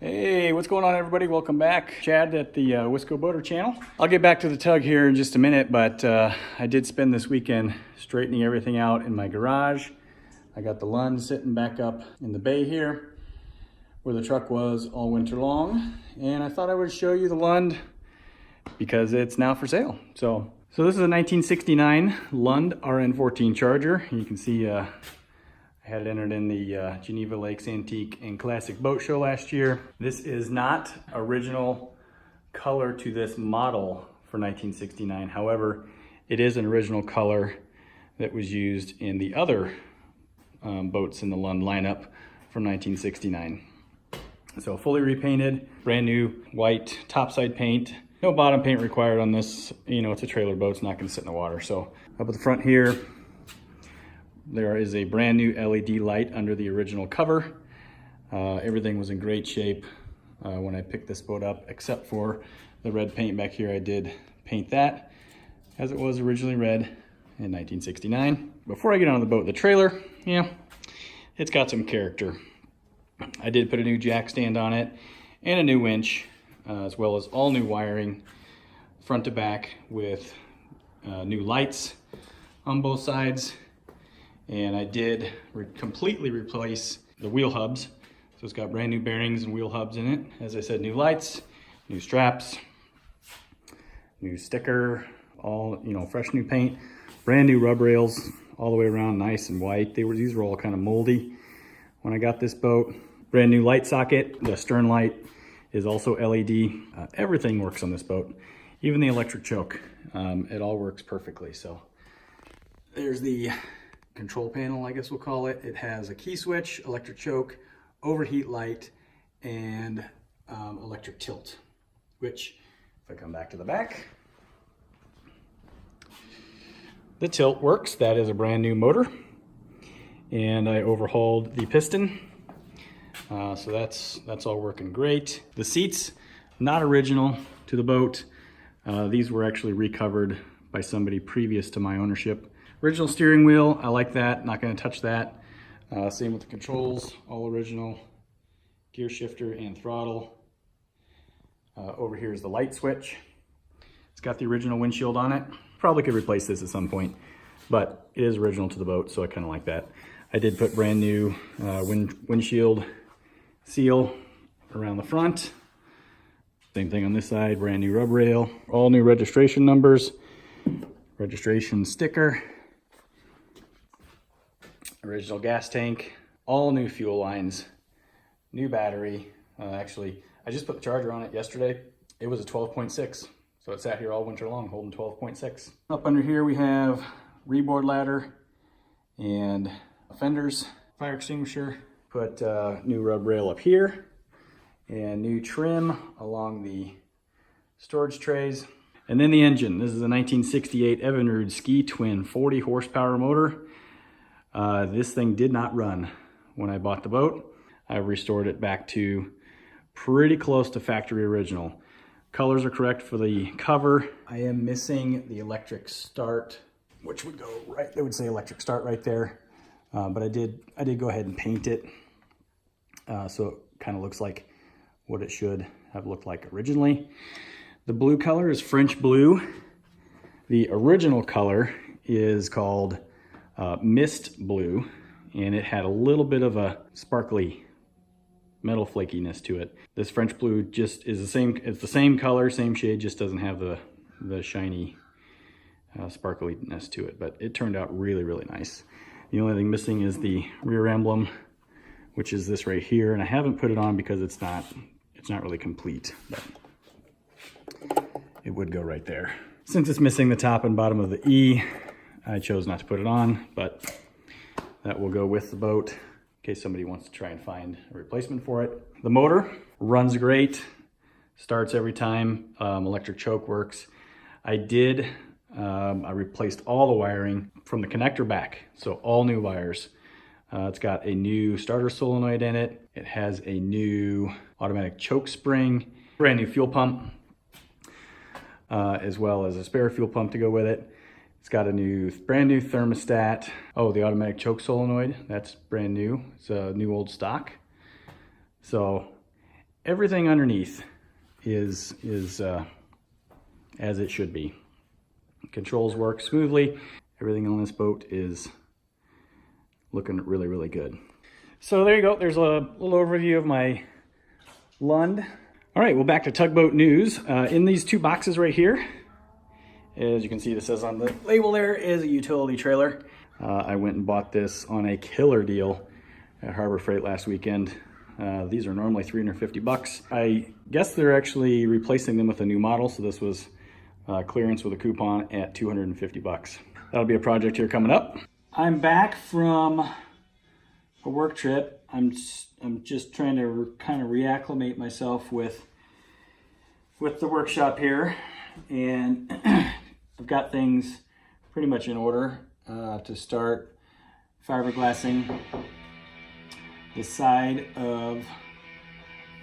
Hey, what's going on, everybody? Welcome back. Chad at the Wisco Boater channel. I'll get back to the tug here in just a minute, but I did spend this weekend straightening everything out in my garage. I got the Lund sitting back up in the bay here where the truck was all winter long, and I thought I would show you the Lund because it's now for sale. So this is a 1969 Lund RN-14 Charger. You can see I had it entered in the Geneva Lakes Antique and Classic Boat Show last year. This is not original color to this model for 1969. However, it is an original color that was used in the other boats in the Lund lineup from 1969. So fully repainted, brand new white topside paint. No bottom paint required on this. You know, it's a trailer boat, it's not gonna sit in the water. So up at the front here, there is a brand new LED light under the original cover. Everything was in great shape when I picked this boat up, except for the red paint back here. I did paint that as it was originally red in 1969. Before I get on the boat, the trailer, yeah, it's got some character. I did put a new jack stand on it and a new winch, as well as all new wiring front to back with new lights on both sides. And I did completely replace the wheel hubs. So it's got brand new bearings and wheel hubs in it. As I said, new lights, new straps, new sticker, all, you know, fresh new paint, brand new rub rails all the way around, nice and white. These were all kind of moldy when I got this boat. Brand new light socket. The stern light is also LED. Everything works on this boat, even the electric choke. It all works perfectly. So there's the control panel, I guess we'll call it. It has a key switch, electric choke, overheat light, and electric tilt, which, if I come back to the back, the tilt works. That is a brand new motor, and I overhauled the piston. So that's all working great. The seats, not original to the boat. These were actually recovered by somebody previous to my ownership. Original steering wheel, I like that, not gonna touch that. Same with the controls, all original. Gear shifter and throttle. Over here is the light switch. It's got the original windshield on it. Probably could replace this at some point, but it is original to the boat, so I kinda like that. I did put brand new windshield seal around the front. Same thing on this side, brand new rub rail. All new registration numbers, registration sticker. Original gas tank, all new fuel lines, new battery. Actually, I just put the charger on it yesterday. It was a 12.6, so it sat here all winter long holding 12.6. Up under here we have reboard ladder and fenders, fire extinguisher. Put new rub rail up here and new trim along the storage trays. And then the engine. This is a 1968 Evinrude Ski Twin 40 horsepower motor. This thing did not run when I bought the boat. I've restored it back to pretty close to factory original. Colors are correct for the cover. I am missing the electric start, which would go right, it would say electric start right there. But I did go ahead and paint it. So it kind of looks like what it should have looked like originally. The blue color is French blue. The original color is called mist blue, and it had a little bit of a sparkly metal flakiness to it. This French blue just is the same, it's the same color, same shade, just doesn't have the shiny sparkliness to it, but it turned out really, really nice. The only thing missing is the rear emblem, which is this right here, and I haven't put it on because it's not really complete, but it would go right there. Since it's missing the top and bottom of the E, I chose not to put it on, but that will go with the boat in case somebody wants to try and find a replacement for it. The motor runs great, starts every time, electric choke works. I replaced all the wiring from the connector back, so all new wires. It's got a new starter solenoid in it. It has a new automatic choke spring, brand new fuel pump, as well as a spare fuel pump to go with it. It's got a brand new thermostat. Oh, the automatic choke solenoid, that's brand new. It's a new old stock. So everything underneath is as it should be. Controls work smoothly. Everything on this boat is looking really, really good. So there you go. There's a little overview of my Lund. All right, well, back to tugboat news. In these two boxes right here, as you can see, this says on the label there, is a utility trailer. I went and bought this on a killer deal at Harbor Freight last weekend. These are normally 350 bucks. I guess they're actually replacing them with a new model, so this was clearance with a coupon at 250 bucks. That'll be a project here coming up. I'm back from a work trip. I'm just trying to kind of reacclimate myself with the workshop here, and I've got things pretty much in order to start fiberglassing the side of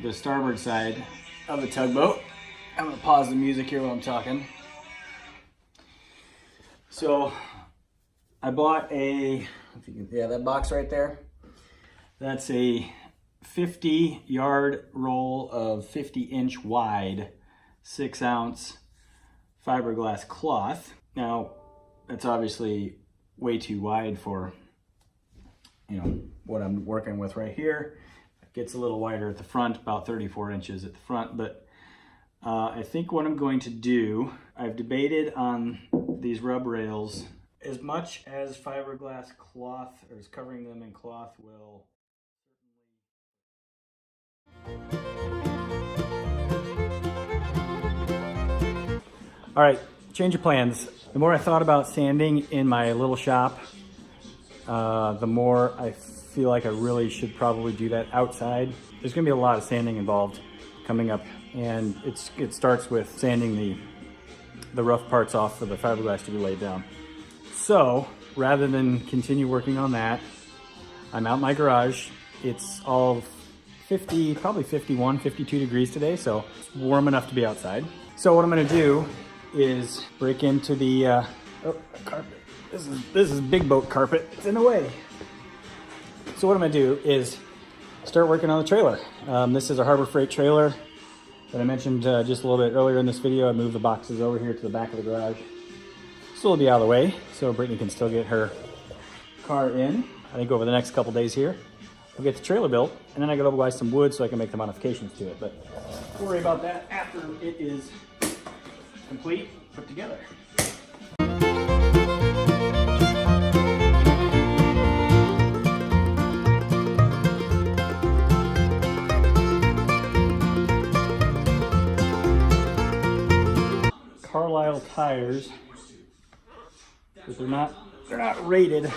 the starboard side of the tugboat. I'm gonna pause the music here while I'm talking. So I bought that box right there. That's a 50-yard roll of 50-inch wide, 6-ounce fiberglass cloth. Now, that's obviously way too wide for, you know, what I'm working with right here. It gets a little wider at the front, about 34 inches at the front, but I think what I'm going to do, I've debated on these rub rails. As much as fiberglass cloth, or as covering them in cloth will All right, change of plans. The more I thought about sanding in my little shop, the more I feel like I really should probably do that outside. There's gonna be a lot of sanding involved coming up, and it starts with sanding the rough parts off for the fiberglass to be laid down. So rather than continue working on that, I'm out in my garage. It's all 50, probably 51, 52 degrees today, so it's warm enough to be outside. So what I'm gonna do is break into the carpet. This is big boat carpet. It's in the way. So what I'm gonna do is start working on the trailer. This is a Harbor Freight trailer that I mentioned just a little bit earlier in this video. I moved the boxes over here to the back of the garage. So it'll be out of the way, so Brittany can still get her car in. I think over the next couple days here, we'll get the trailer built, and then I gotta buy some wood so I can make the modifications to it. But we'll worry about that after it is complete, put together. Carlisle tires, but they're not rated.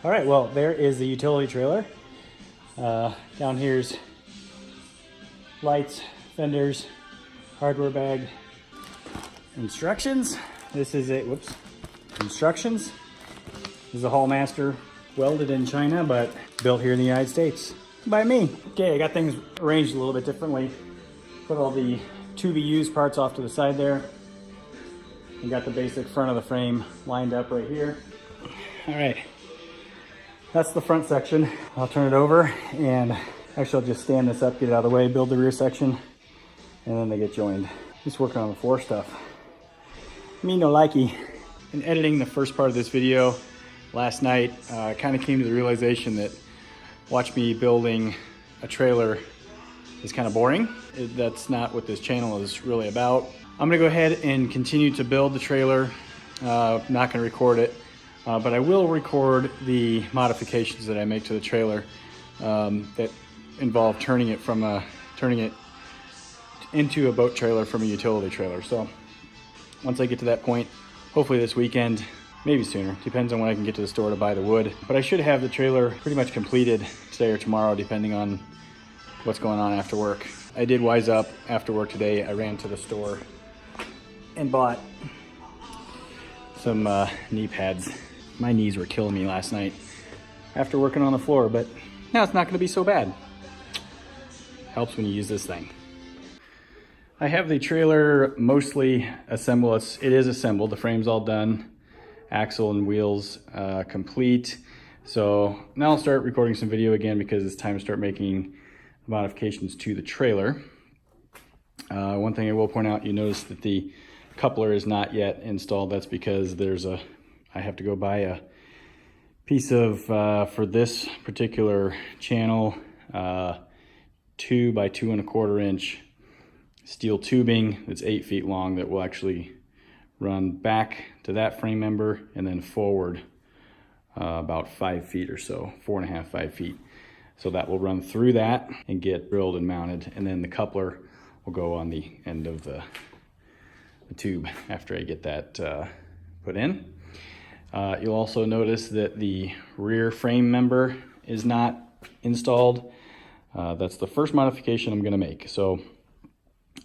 All right, well, there is the utility trailer. Down here's lights, fenders, hardware bag, instructions. This is it, instructions. This is a Hallmaster, welded in China, but built here in the United States by me. Okay, I got things arranged a little bit differently. Put all the to-be-used parts off to the side there. And got the basic front of the frame lined up right here. All right, that's the front section. I'll turn it over, and actually I'll just stand this up, get it out of the way, build the rear section, and then they get joined. Just working on the floor stuff. Me no likey. In editing the first part of this video last night, I kind of came to the realization that watch me building a trailer is kind of boring. That's not what this channel is really about. I'm gonna go ahead and continue to build the trailer. Not gonna record it, but I will record the modifications that I make to the trailer that involve turning it into a boat trailer from a utility trailer. So once I get to that point, hopefully this weekend, maybe sooner, depends on when I can get to the store to buy the wood. But I should have the trailer pretty much completed today or tomorrow, depending on what's going on after work. I did wise up after work today. I ran to the store and bought some knee pads. My knees were killing me last night. after working on the floor, but now it's not gonna be so bad. Helps when you use this thing. I have the trailer mostly assembled. It is assembled, the frame's all done, axle and wheels complete. So now I'll start recording some video again because it's time to start making modifications to the trailer. One thing I will point out, you notice that the coupler is not yet installed. That's because I have to go buy a piece of, for this particular channel, 2 by 2 1/4 inch steel tubing that's 8 feet long that will actually run back to that frame member and then forward about 5 feet or so, 4.5, 5 feet. So that will run through that and get drilled and mounted, and then the coupler will go on the end of the tube after I get that put in. You'll also notice that the rear frame member is not installed. That's the first modification I'm gonna make. So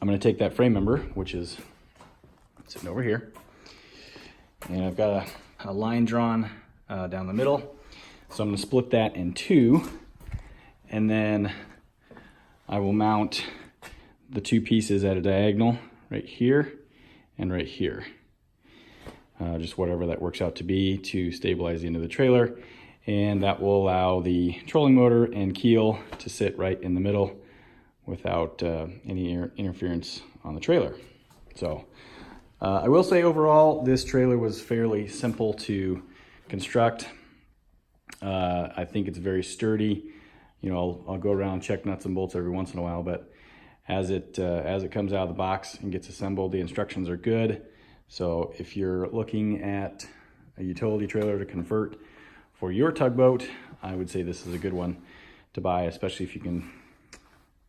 I'm gonna take that frame member, which is sitting over here, and I've got a line drawn down the middle. So I'm gonna split that in two, and then I will mount the two pieces at a diagonal right here and right here. Just whatever that works out to be to stabilize the end of the trailer. And that will allow the trolling motor and keel to sit right in the middle without any interference on the trailer. So I will say overall, this trailer was fairly simple to construct. I think it's very sturdy. You know, I'll go around and check nuts and bolts every once in a while, but as it comes out of the box and gets assembled, the instructions are good. So if you're looking at a utility trailer to convert for your tugboat, I would say this is a good one to buy, especially if you can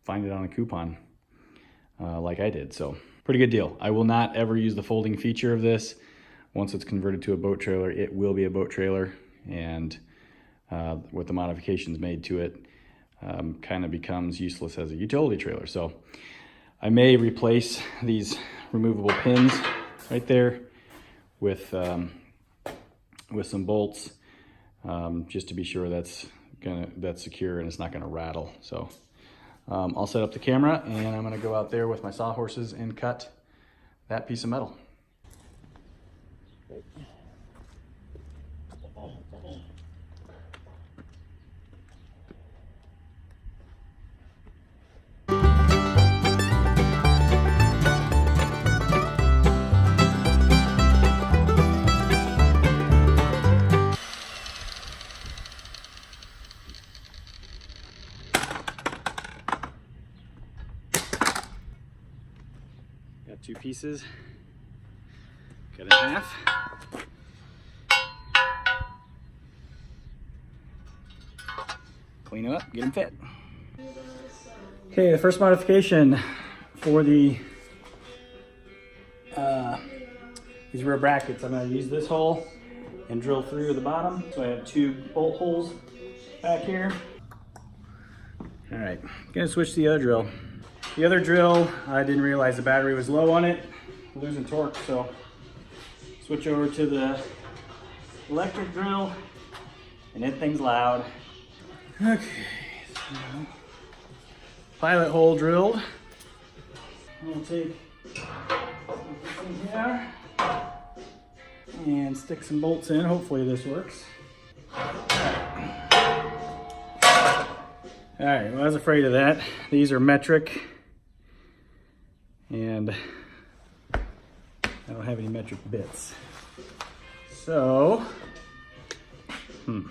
find it on a coupon like I did. So pretty good deal. I will not ever use the folding feature of this. Once it's converted to a boat trailer, it will be a boat trailer, and with the modifications made to it, kind of becomes useless as a utility trailer. So I may replace these removable pins right there with some bolts, just to be sure that's secure and it's not gonna rattle. So I'll set up the camera, and I'm gonna go out there with my sawhorses and cut that piece of metal. Got two pieces, cut it in half. Clean them up, get them fit. Okay, the first modification for these rear brackets, I'm gonna use this hole and drill through the bottom. So I have two bolt holes back here. All right, gonna switch to the other drill. The other drill, I didn't realize the battery was low on it, losing torque, so switch over to the electric drill, and that thing's loud. Okay, so pilot hole drilled. We'll take this in here and stick some bolts in. Hopefully this works. All right, well, I was afraid of that. These are metric, and I don't have any metric bits. So, all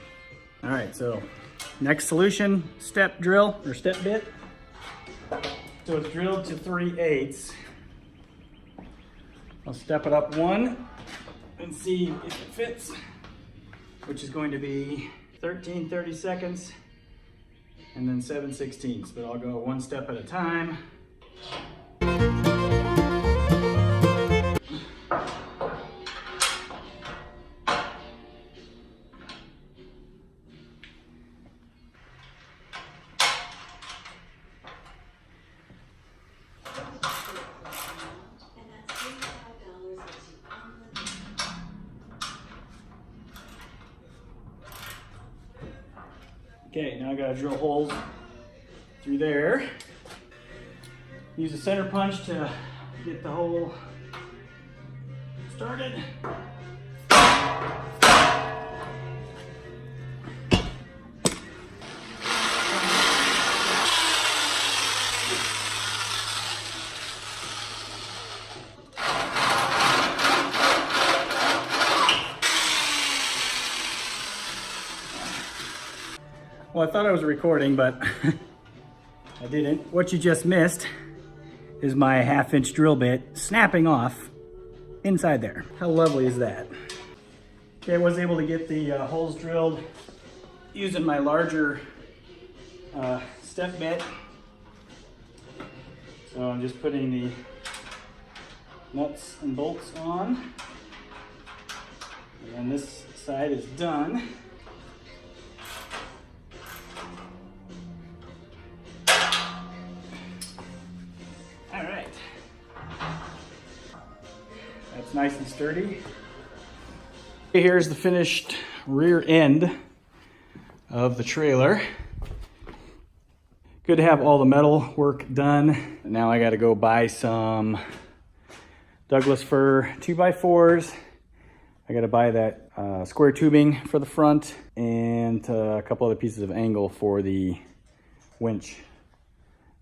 right, so next solution, step drill or step bit. So it's drilled to 3/8. I'll step it up one and see if it fits, which is going to be 13/32 and then 7/16, but I'll go one step at a time. Okay, now I gotta drill holes through there. Use a center punch to get the hole started. Well, I thought I was recording, but I didn't. What you just missed is my 1/2-inch drill bit snapping off inside there. How lovely is that? Okay, I was able to get the holes drilled using my larger step bit. So I'm just putting the nuts and bolts on. And this side is done. All right. That's nice and sturdy. Here's the finished rear end of the trailer. Good to have all the metal work done. Now I gotta go buy some Douglas fir 2x4s. I gotta buy that square tubing for the front and a couple other pieces of angle for the winch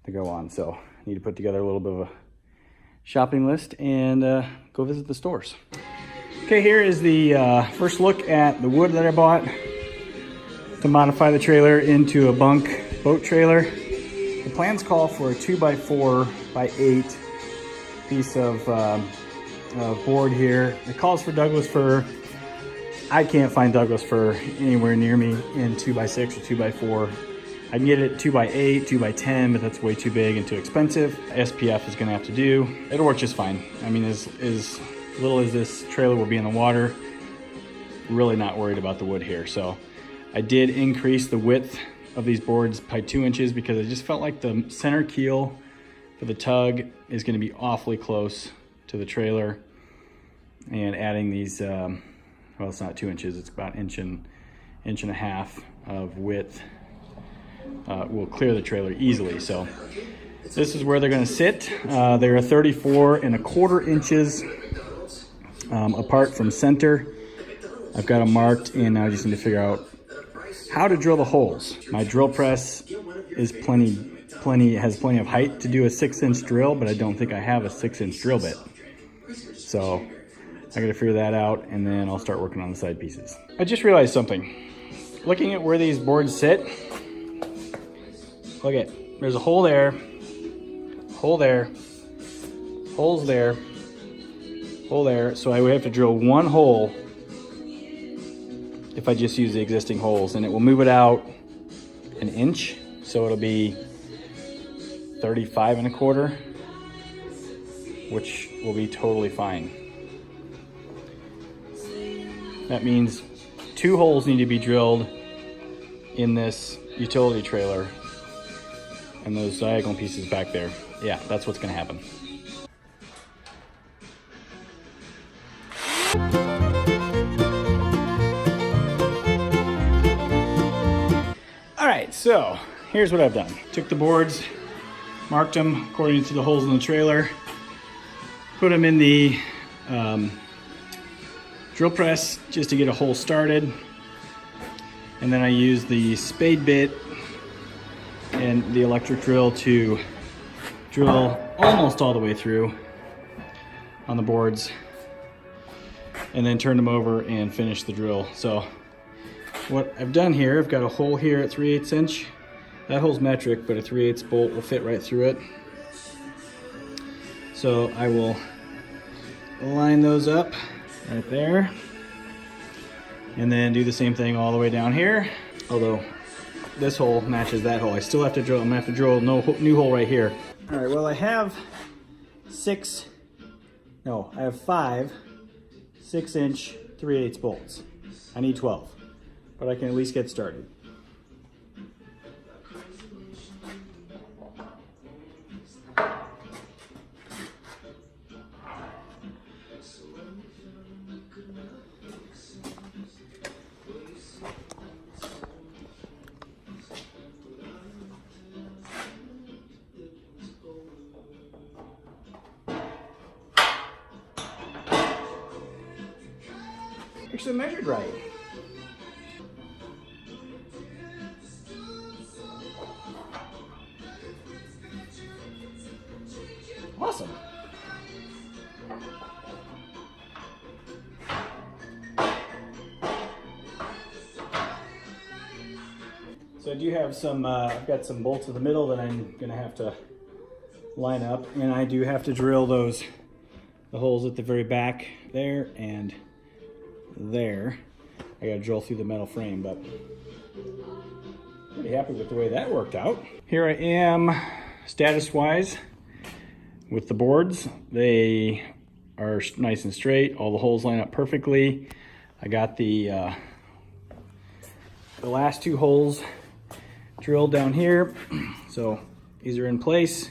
to go on. So I need to put together a little bit of a shopping list and go visit the stores. Okay, here is the first look at the wood that I bought to modify the trailer into a bunk boat trailer. The plans call for a 2x4x8 piece of board here. It calls for Douglas fir. I can't find Douglas fir anywhere near me in 2x6 or 2x4. I can get it 2x8, 2x10, but that's way too big and too expensive. SPF is gonna have to do. It'll work just fine. I mean, as little as this trailer will be in the water, really not worried about the wood here. So I did increase the width of these boards by 2 inches because I just felt like the center keel for the tug is gonna be awfully close to the trailer. And adding these, well, it's not 2 inches, it's about inch and a half of width will clear the trailer easily. So this is where they're gonna sit. They're 34¼ inches apart from center. I've got them marked and now I just need to figure out how to drill the holes. My drill press is has plenty of height to do a 6-inch drill, but I don't think I have a 6-inch drill bit. So I gotta figure that out and then I'll start working on the side pieces. I just realized something. Looking at where these boards sit, look at, there's a hole there, hole there, holes there, hole there. So I would have to drill one hole if I just use the existing holes, and it will move it out an inch. So it'll be 35¼ which will be totally fine. That means 2 holes need to be drilled in this utility trailer and those diagonal pieces back there. Yeah, that's what's gonna happen. All right, so here's what I've done. Took the boards, marked them according to the holes in the trailer, put them in the drill press just to get a hole started. And then I used the spade bit and the electric drill to drill almost all the way through on the boards and then turn them over and finish the drill. So what I've done here, I've got a hole here at 3/8 inch. That hole's metric, but a 3/8 bolt will fit right through it. So I will line those up right there and then do the same thing all the way down here. Although this hole matches that hole. I still have to drill, I'm gonna have to drill a new hole right here. All right, well I have 5 6-inch 3/8 bolts. I need 12, but I can at least get started. actually measured right. Awesome. So I do have some, I've got some bolts in the middle that I'm gonna have to line up, and I do have to drill the holes at the very back there and there. I gotta drill through the metal frame, but pretty happy with the way that worked out. Here I am, status-wise, with the boards. They are nice and straight. All the holes line up perfectly. I got the last 2 holes drilled down here. So these are in place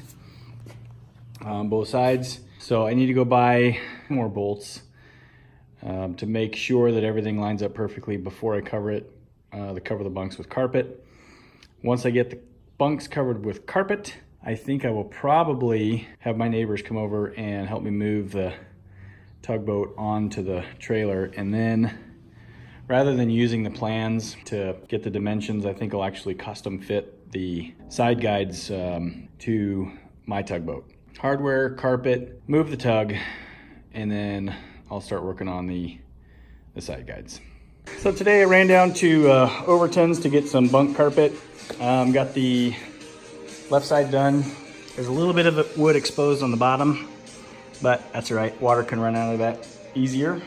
on both sides. So I need to go buy more bolts to make sure that everything lines up perfectly before I cover the bunks with carpet. Once I get the bunks covered with carpet, I think I will probably have my neighbors come over and help me move the tugboat onto the trailer, and then rather than using the plans to get the dimensions, I think I'll actually custom fit the side guides to my tugboat. Hardware, carpet, move the tug, and then I'll start working on the side guides. So today I ran down to Overton's to get some bunk carpet. Got the left side done. There's a little bit of wood exposed on the bottom, but that's all right. Water can run out of that easier.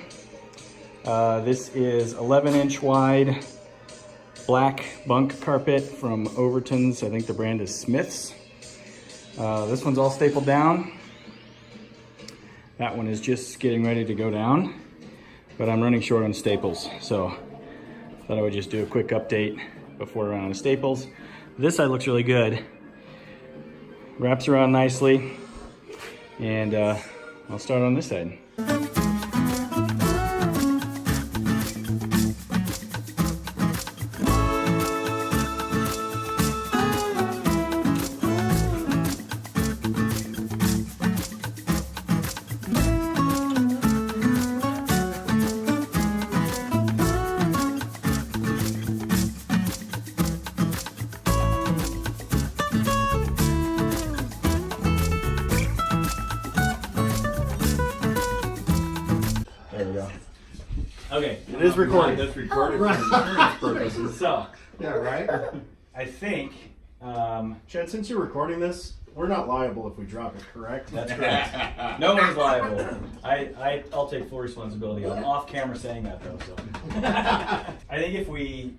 This is 11-inch wide black bunk carpet from Overton's. I think the brand is Smith's. This one's all stapled down. That one is just getting ready to go down, but I'm running short on staples, so I thought I would just do a quick update before I run out of staples. This side looks really good. Wraps around nicely, and I'll start on this side. Okay, it is recording. That's recorded for insurance purposes. So, Yeah, right? I think, Chad, since you're recording this, we're not liable if we drop it, correct? that's correct. No one's liable. I'll take full responsibility. I'm off camera saying that though, so. I think if we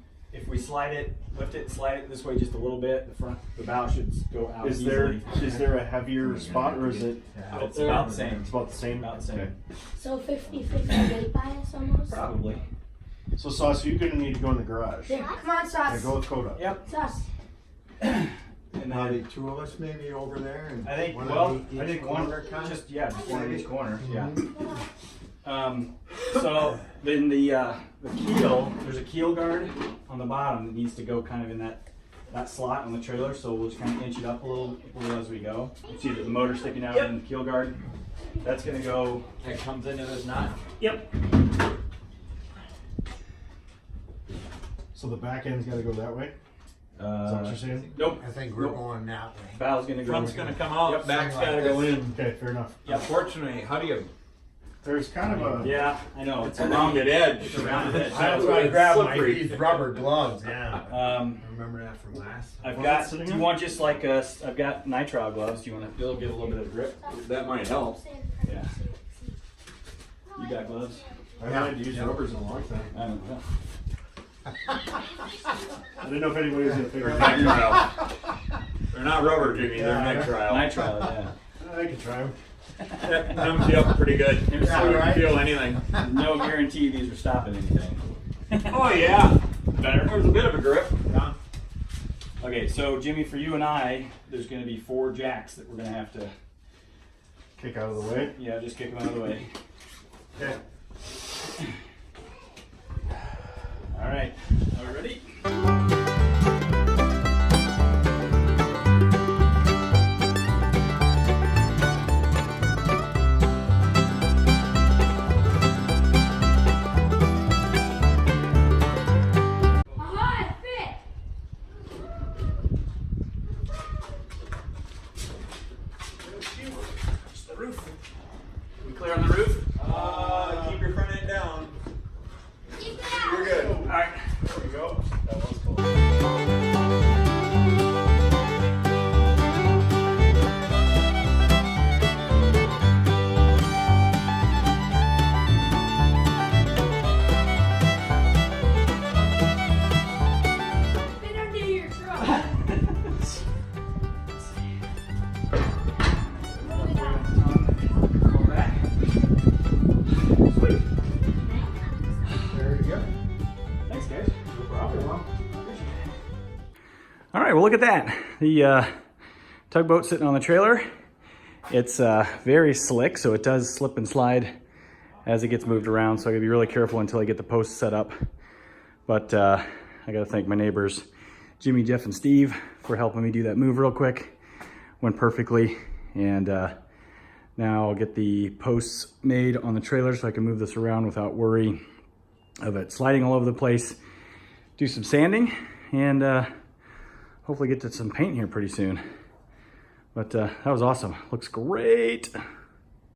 slide it, lift it, slide it this way just a little bit, the bow should go out easily. Is there a heavier spot, or is it? It's about the same. It's about the same? About the same. Okay. So 50-50 weight bias almost? Probably. So Sauce, you're gonna need to go in the garage. Yeah, come on, Yeah, Sauce. go with Coda. Yep. Sauce. And Now then, the 2 of us maybe over there, and I think, one well, on I each think one, corner, kind of? just one in each corner, yeah. So then the keel, there's a keel guard on the bottom that needs to go kind of in that slot on the trailer, so we'll just kind of inch it up a little as we go. You see that the motor sticking out in the keel guard? That's gonna go. That comes into this knot? Yep. So the back end's gotta go that way? Is that what you're saying? Nope. I think we're going that way. Valve's gonna go. Front's gonna come out, Yep. back's gotta go in. Okay, fair enough. Unfortunately, how do you? There's kind of a... Yeah, I know. It's It's a rounded edge. It's a rounded edge. That's So, why I grabbed slippery. these rubber gloves, yeah. I um, remember that from last. I've What's got. that sitting Do you on? want just like I've got nitrile gloves. Do you want to? They'll get a little bit of grip. That might help. Yeah. You got gloves? I haven't had to use rubbers in a long time. I don't know. I didn't know if anybody was gonna figure They're it out. nitrile. They're not rubber, Jimmy, they're nitrile. Nitrile, yeah. I can try them. That numbs you up pretty good. Yeah, So you right. can feel anything. No guarantee these are stopping anything. Oh yeah. Better. There's a bit of a grip. Yeah. Okay, so Jimmy, for you and I, there's going to be 4 jacks that we're going to have to, Kick out of the way. yeah, just kick them out of the way. Okay. All right, are we ready? All right, well, look at that. The tugboat sitting on the trailer. It's very slick, so it does slip and slide as it gets moved around, so I gotta be really careful until I get the posts set up. But I gotta thank my neighbors, Jimmy, Jeff, and Steve, for helping me do that move real quick. Went perfectly, and now I'll get the posts made on the trailer so I can move this around without worry of it sliding all over the place. Do some sanding, and hopefully get to some paint here pretty soon. But that was awesome. Looks great.